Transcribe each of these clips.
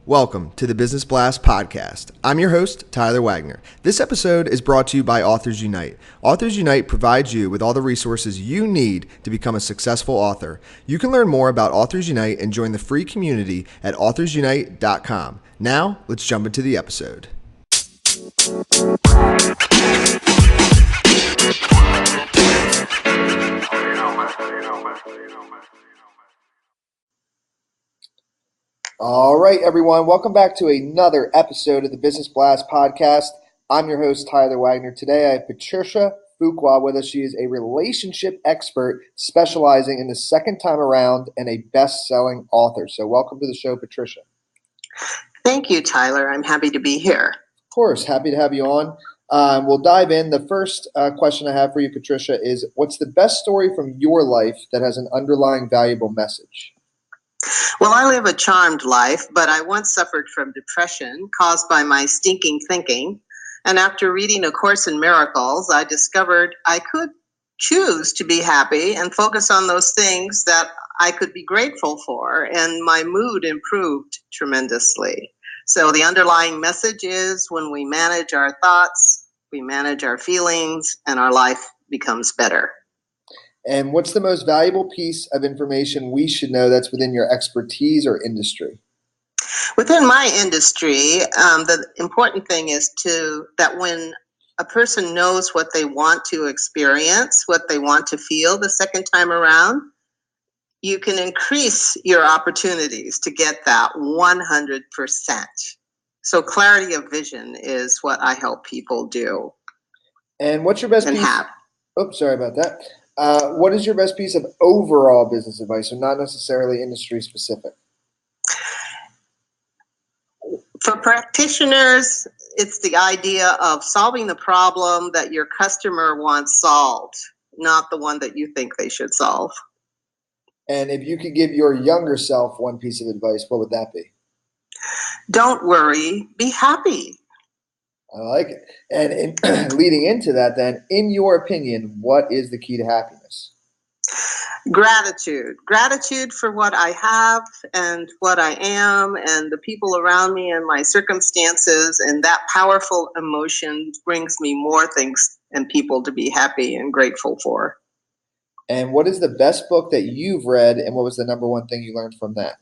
Welcome to the Business Blast podcast. I'm your host, Tyler Wagner. This episode is brought to you by Authors Unite. Authors Unite provides you with all the resources you need to become a successful author. You can learn more about Authors Unite and join the free community at authorsunite.com. Now, let's jump into the episode. All right, everyone. Welcome back to another episode of the Business Blast podcast. I'm your host, Tyler Wagner. Today, I have Patricia Fuqua with us. She is a relationship expert specializing in the second time around and a best-selling author. So welcome to the show, Patricia. Thank you, Tyler. I'm happy to be here. Of course. Happy to have you on. We'll dive in. The first question I have for you, Patricia, is what's the best story from your life that has an underlying valuable message? Well, I live a charmed life, but I once suffered from depression caused by my stinking thinking. And after reading A Course in Miracles, I discovered I could choose to be happy and focus on those things that I could be grateful for. And my mood improved tremendously. So the underlying message is when we manage our thoughts, we manage our feelings, and our life becomes better. And what's the most valuable piece of information we should know that's within your expertise or industry? Within my industry, the important thing is that when a person knows what they want to experience, what they want to feel the second time around, you can increase your opportunities to get that 100%. So clarity of vision is what I help people do. And what's your best piece? Oops, sorry about that. What is your best piece of overall business advice, so not necessarily industry specific? For practitioners, it's the idea of solving the problem that your customer wants solved, not the one that you think they should solve. And if you could give your younger self one piece of advice, what would that be? Don't worry, be happy. I like it. And leading into that then, in your opinion, what is the key to happiness? Gratitude. Gratitude for what I have and what I am and the people around me and my circumstances. And that powerful emotion brings me more things and people to be happy and grateful for. And what is the best book that you've read, and what was the number one thing you learned from that?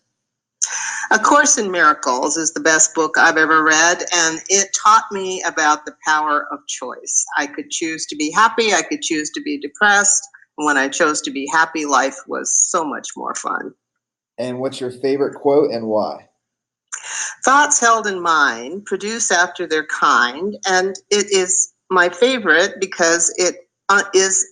A Course in Miracles is the best book I've ever read, and it taught me about the power of choice. I could choose to be happy, I could choose to be depressed, and when I chose to be happy, life was so much more fun. And what's your favorite quote and why? Thoughts held in mind produce after their kind, and it is my favorite because it is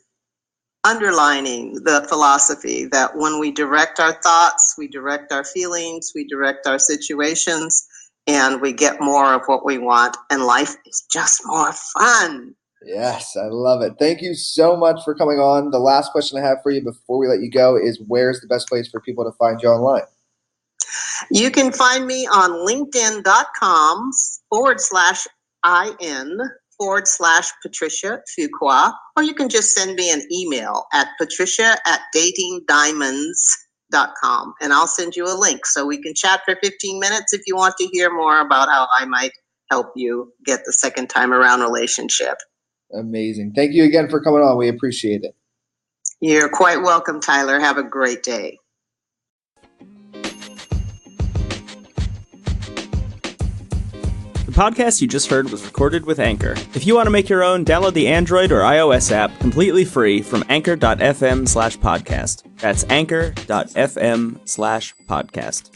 underlining the philosophy that when we direct our thoughts, we direct our feelings, we direct our situations, and we get more of what we want, and life is just more fun. Yes, I love it. Thank you so much for coming on. The last question I have for you before we let you go is where's the best place for people to find you online? You can find me on linkedin.com/IN/Patricia Fuqua, or you can just send me an email at patricia@datingdiamonds.com, and I'll send you a link so we can chat for 15 minutes if you want to hear more about how I might help you get the second time around relationship. Amazing. Thank you again for coming on. We appreciate it. You're quite welcome, Tyler. Have a great day. The podcast you just heard was recorded with Anchor. If you want to make your own, download the Android or iOS app completely free from anchor.fm/podcast. That's anchor.fm/podcast.